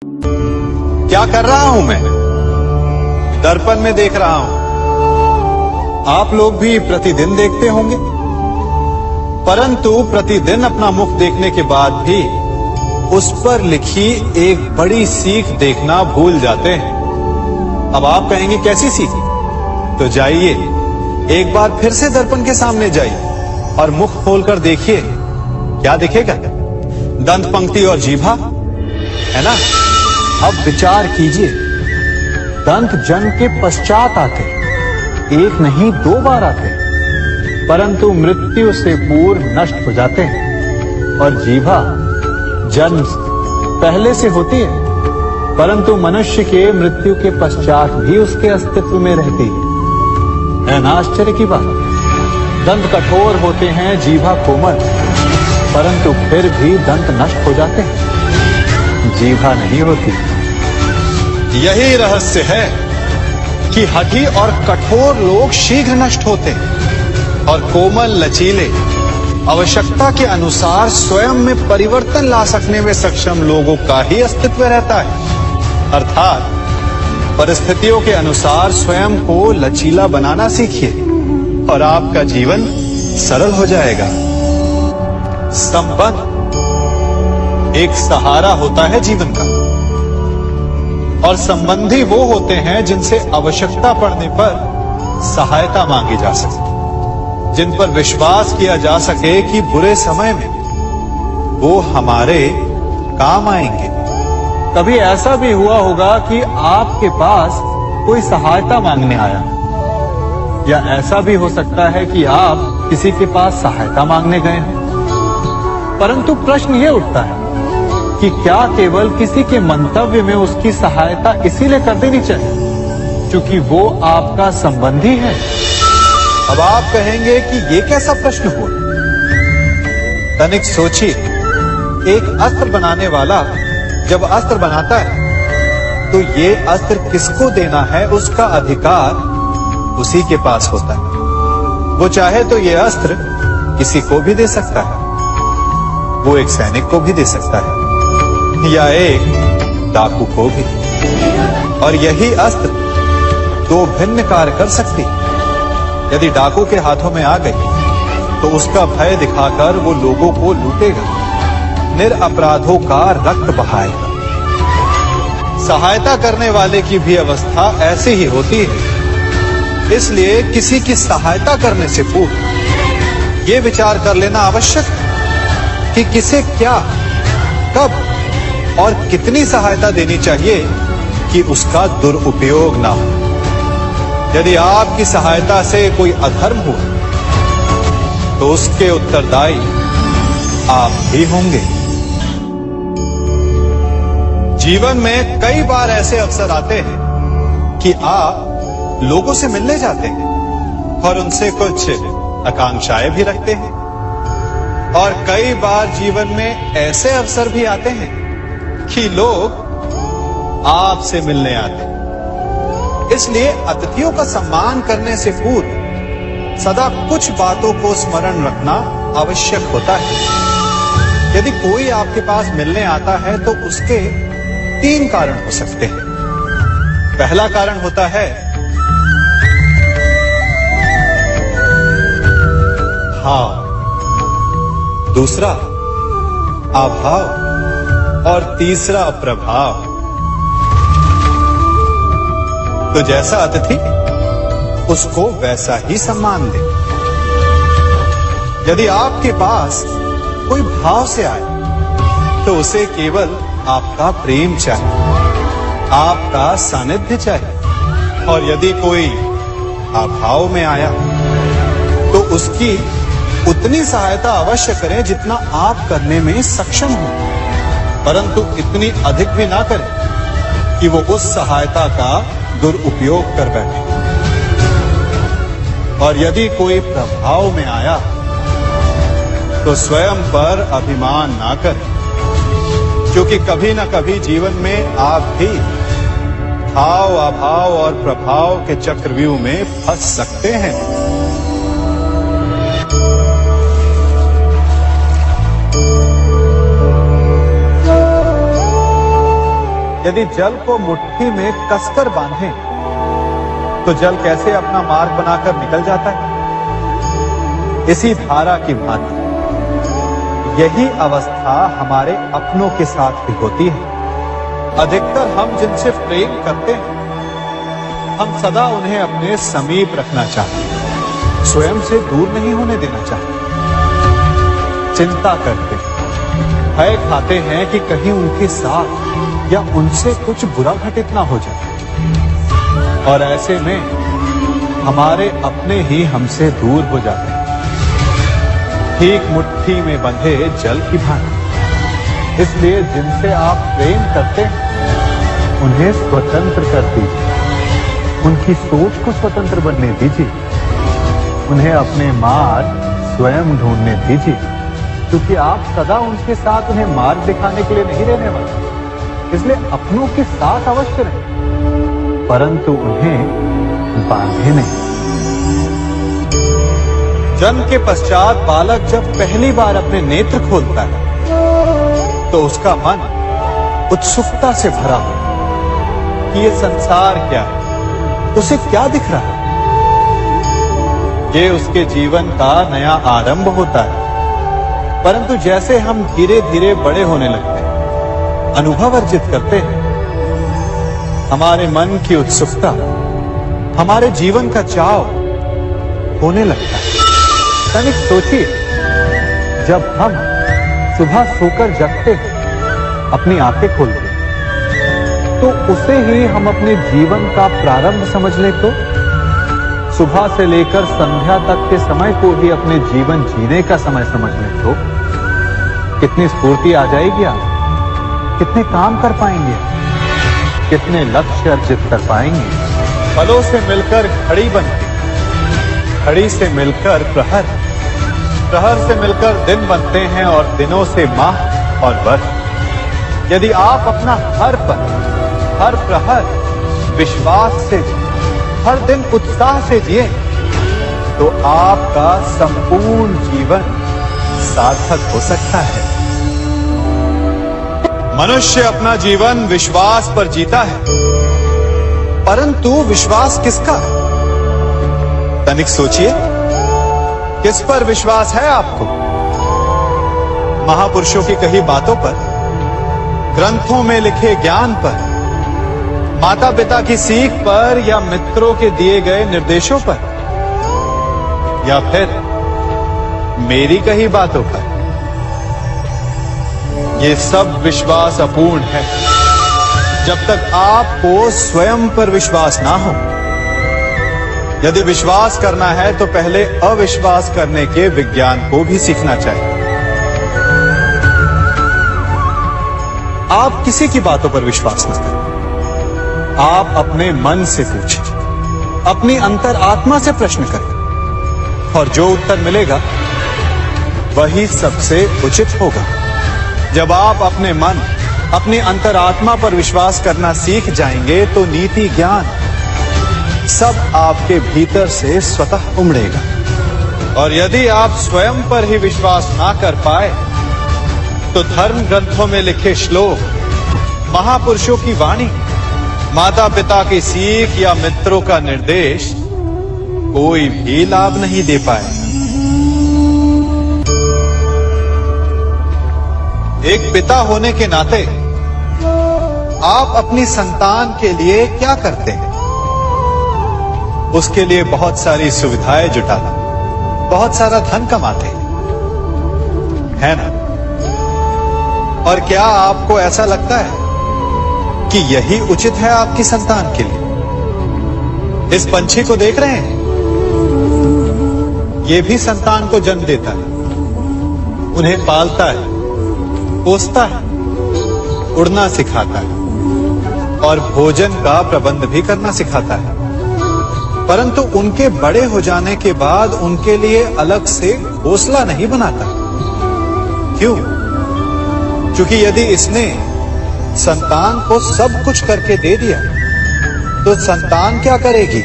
क्या कर रहा हूं मैं? दर्पण में देख रहा हूं। आप लोग भी प्रतिदिन देखते होंगे, परंतु प्रतिदिन अपना मुख देखने के बाद भी उस पर लिखी एक बड़ी सीख देखना भूल जाते हैं। अब आप कहेंगे कैसी सीख? तो जाइए एक बार फिर से दर्पण के सामने जाइए और मुख खोलकर देखिए, क्या दिखेगा? दंत पंक्ति और जीभा, है ना? अब विचार कीजिए, दंत जन्म के पश्चात आते, एक नहीं 2 बार आते, परंतु मृत्यु से पूर्व नष्ट हो जाते हैं। और जीभा जन्म पहले से होती है, परंतु मनुष्य के मृत्यु के पश्चात भी उसके अस्तित्व में रहती है ना? आश्चर्य की बात। दंत कठोर होते हैं, जीभा कोमल, परंतु फिर भी दंत नष्ट हो जाते हैं, जीभा नहीं होती। यही रहस्य है कि हठी और कठोर लोग शीघ्र नष्ट होते हैं और कोमल लचीले आवश्यकता के अनुसार स्वयं में परिवर्तन ला सकने में सक्षम लोगों का ही अस्तित्व रहता है। अर्थात परिस्थितियों के अनुसार स्वयं को लचीला बनाना सीखिए और आपका जीवन सरल हो जाएगा। संबंध एक सहारा होता है जीवन का, और संबंधी वो होते हैं जिनसे आवश्यकता पड़ने पर सहायता मांगी जा सके, जिन पर विश्वास किया जा सके कि बुरे समय में वो हमारे काम आएंगे। कभी ऐसा भी हुआ होगा कि आपके पास कोई सहायता मांगने आया, या ऐसा भी हो सकता है कि आप किसी के पास सहायता मांगने गए हैं, परंतु प्रश्न ये उठता है कि क्या केवल किसी के मंतव्य में उसकी सहायता इसीलिए कर देनी चाहिए क्योंकि वो आपका संबंधी है? अब आप कहेंगे कि ये कैसा प्रश्न हुआ? तनिक सोचिए, एक अस्त्र बनाने वाला जब अस्त्र बनाता है तो ये अस्त्र किसको देना है उसका अधिकार उसी के पास होता है। वो चाहे तो ये अस्त्र किसी को भी दे सकता है, वो एक सैनिक को भी दे सकता है या एक डाकू को भी, और यही अस्त्र 2 भिन्न कार्य कर सकती है। यदि डाकू के हाथों में आ गई तो उसका भय दिखाकर वो लोगों को लूटेगा, निरपराधों का रक्त बहाएगा। सहायता करने वाले की भी अवस्था ऐसी ही होती है। इसलिए किसी की सहायता करने से पूर्व ये विचार कर लेना आवश्यक है कि किसे क्या, कब और कितनी सहायता देनी चाहिए कि उसका दुरुपयोग ना हो। यदि आपकी सहायता से कोई अधर्म हुआ तो उसके उत्तरदायी आप ही होंगे। जीवन में कई बार ऐसे अवसर आते हैं कि आप लोगों से मिलने जाते हैं और उनसे कुछ आकांक्षाएं भी रखते हैं, और कई बार जीवन में ऐसे अवसर भी आते हैं कि लोग आपसे मिलने आते हैं। इसलिए अतिथियों का सम्मान करने से पूर्व सदा कुछ बातों को स्मरण रखना आवश्यक होता है। यदि कोई आपके पास मिलने आता है तो उसके 3 कारण हो सकते हैं। पहला कारण होता है भाव, दूसरा अभाव और तीसरा प्रभाव। तो जैसा अतिथि उसको वैसा ही सम्मान दे। यदि आपके पास कोई भाव से आए तो उसे केवल आपका प्रेम चाहिए, आपका सानिध्य चाहिए, और यदि कोई अभाव में आया तो उसकी उतनी सहायता अवश्य करें जितना आप करने में सक्षम हो, परंतु इतनी अधिक भी ना करें कि वो उस सहायता का दुरुपयोग कर बैठे। और यदि कोई प्रभाव में आया तो स्वयं पर अभिमान ना करें, क्योंकि कभी ना कभी जीवन में आप भी भाव, अभाव और प्रभाव के चक्रव्यूह में फंस सकते हैं। यदि जल को मुट्ठी में कसकर बांधें, तो जल कैसे अपना मार्ग बनाकर निकल जाता है? इसी धारा की भांति यही अवस्था हमारे अपनों के साथ भी होती है। अधिकतर हम जिनसे प्रेम करते हैं, हम सदा उन्हें अपने समीप रखना चाहते हैं, स्वयं से दूर नहीं होने देना चाहते। चिंता करते हैं, भय खाते हैं कि कहीं उनके साथ या उनसे कुछ बुरा घटित ना हो जाए, और ऐसे में हमारे अपने ही हमसे दूर हो जाते हैं, ठीक मुट्ठी में बंधे जल की भांति। इसलिए जिनसे आप प्रेम करते हैं, उन्हें स्वतंत्र कर दीजिए, उनकी सोच को स्वतंत्र बनने दीजिए, उन्हें अपने मार्ग स्वयं ढूंढने दीजिए, क्योंकि आप सदा उनके साथ उन्हें मार्ग दिखाने के लिए नहीं रहने वाले। इसलिए अपनों के साथ अवश्य रहें, परंतु उन्हें बांधे नहीं। जन्म के पश्चात बालक जब पहली बार अपने नेत्र खोलता है, तो उसका मन उत्सुकता से भरा हो कि ये संसार क्या है, उसे क्या दिख रहा है। ये उसके जीवन का नया आरंभ होता है। परंतु जैसे हम धीरे धीरे बड़े होने लगते हैं, अनुभव अर्जित करते हैं, हमारे मन की उत्सुकता, हमारे जीवन का चाव होने लगता है। तनिक सोचिए, जब हम सुबह सोकर जगते हैं, अपनी आंखें खोलते हैं, तो उसे ही हम अपने जीवन का प्रारंभ समझ लें, तो सुबह से लेकर संध्या तक के समय को ही अपने जीवन जीने का समय समझ लें, तो कितनी स्फूर्ति आ जाएगी आप, कितने काम कर पाएंगे, कितने लक्ष्य अर्जित कर पाएंगे। फलों से मिलकर घड़ी बनती, घड़ी से मिलकर प्रहर, प्रहर से मिलकर दिन बनते हैं, और दिनों से माह और वर्ष। यदि आप अपना हर पल, हर प्रहर विश्वास से, हर दिन उत्साह से जिए, तो आपका संपूर्ण जीवन सार्थक हो सकता है। मनुष्य अपना जीवन विश्वास पर जीता है, परंतु विश्वास किसका है? तनिक सोचिए, किस पर विश्वास है आपको? महापुरुषों की कही बातों पर, ग्रंथों में लिखे ज्ञान पर, माता पिता की सीख पर, या मित्रों के दिए गए निर्देशों पर, या फिर मेरी कही बातों पर? ये सब विश्वास अपूर्ण है जब तक आपको स्वयं पर विश्वास ना हो। यदि विश्वास करना है तो पहले अविश्वास करने के विज्ञान को भी सीखना चाहिए। आप किसी की बातों पर विश्वास न करें, आप अपने मन से पूछें, अपनी अंतर आत्मा से प्रश्न करें, और जो उत्तर मिलेगा वही सबसे उचित होगा। जब आप अपने मन, अपनी अंतरात्मा पर विश्वास करना सीख जाएंगे, तो नीति ज्ञान सब आपके भीतर से स्वतः उमड़ेगा। और यदि आप स्वयं पर ही विश्वास ना कर पाए, तो धर्म ग्रंथों में लिखे श्लोक, महापुरुषों की वाणी, माता पिता की सीख या मित्रों का निर्देश कोई भी लाभ नहीं दे पाएगा। एक पिता होने के नाते आप अपनी संतान के लिए क्या करते हैं? उसके लिए बहुत सारी सुविधाएं जुटाना, बहुत सारा धन कमाते हैं, है ना? और क्या आपको ऐसा लगता है कि यही उचित है आपकी संतान के लिए? इस पंछी को देख रहे हैं, ये भी संतान को जन्म देता है, उन्हें पालता है, पोसता है, उड़ना सिखाता है, और भोजन का प्रबंध भी करना सिखाता है। परंतु उनके बड़े हो जाने के बाद उनके लिए अलग से घोंसला नहीं बनाता। क्यों? क्योंकि यदि इसने संतान को सब कुछ करके दे दिया, तो संतान क्या करेगी?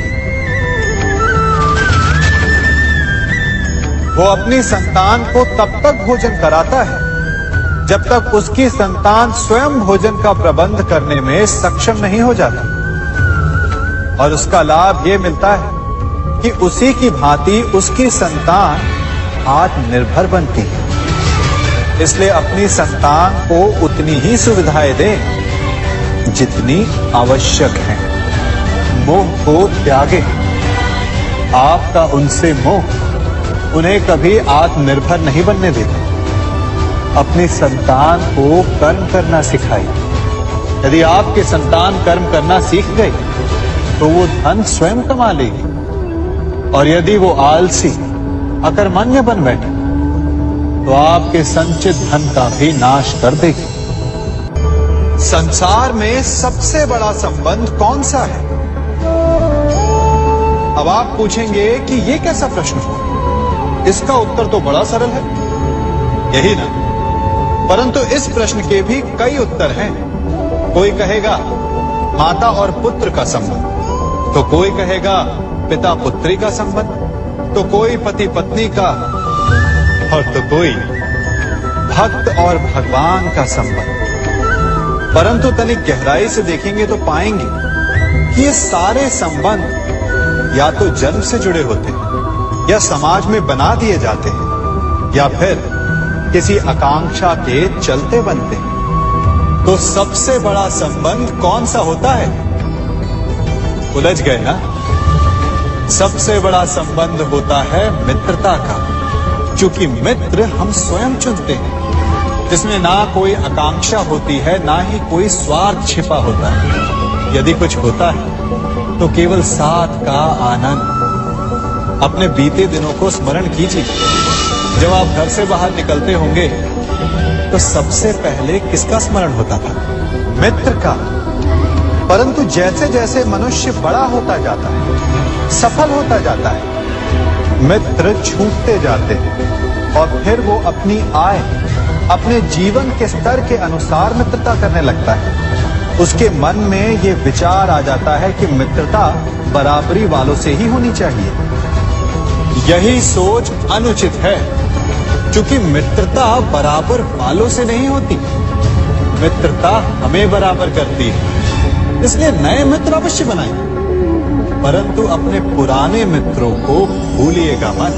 वो अपनी संतान को तब तक भोजन कराता है जब तक उसकी संतान स्वयं भोजन का प्रबंध करने में सक्षम नहीं हो जाता। और उसका लाभ यह मिलता है कि उसी की भांति उसकी संतान आत्मनिर्भर बनती है। इसलिए अपनी संतान को उतनी ही सुविधाएं दें जितनी आवश्यक है। मोह को त्यागें। आपका उनसे मोह उन्हें कभी आत्मनिर्भर नहीं बनने देगा। अपनी संतान को कर्म करना सिखाइए। यदि आपकी संतान कर्म करना सीख गई तो वो धन स्वयं कमा लेगी। और यदि वो आलसी अकर्मण्य बन बैठे तो आपके संचित धन का भी नाश कर देगी। संसार में सबसे बड़ा संबंध कौन सा है? अब आप पूछेंगे कि यह कैसा प्रश्न हुआ? इसका उत्तर तो बड़ा सरल है, यही ना? परंतु इस प्रश्न के भी कई उत्तर हैं। कोई कहेगा माता और पुत्र का संबंध, तो कोई कहेगा पिता पुत्री का संबंध, तो कोई पति पत्नी का, और तो कोई भक्त और भगवान का संबंध। परंतु तनिक गहराई से देखेंगे तो पाएंगे कि ये सारे संबंध या तो जन्म से जुड़े होते हैं, या समाज में बना दिए जाते हैं, या फिर किसी आकांक्षा के चलते बनते हैं। तो सबसे बड़ा संबंध कौन सा होता है? उलझ गए ना? सबसे बड़ा संबंध होता है मित्रता का, क्योंकि मित्र हम स्वयं चुनते हैं, जिसमें ना कोई आकांक्षा होती है, ना ही कोई स्वार्थ छिपा होता है। यदि कुछ होता है तो केवल साथ का आनंद। अपने बीते दिनों को स्मरण कीजिए। जब आप घर से बाहर निकलते होंगे तो सबसे पहले किसका स्मरण होता था? मित्र का। परंतु जैसे जैसे मनुष्य बड़ा होता जाता है, सफल होता जाता है, मित्र छूटते जाते हैं और फिर वो अपनी आय, अपने जीवन के स्तर के अनुसार मित्रता करने लगता है। उसके मन में ये विचार आ जाता है कि मित्रता बराबरी वालों से ही होनी चाहिए। यही सोच अनुचित है, क्योंकि मित्रता बराबर वालों से नहीं होती। मित्रता हमें बराबर करती है। इसलिए नए मित्र अवश्य बनाएं, परंतु अपने पुराने मित्रों को भूलिएगा मत।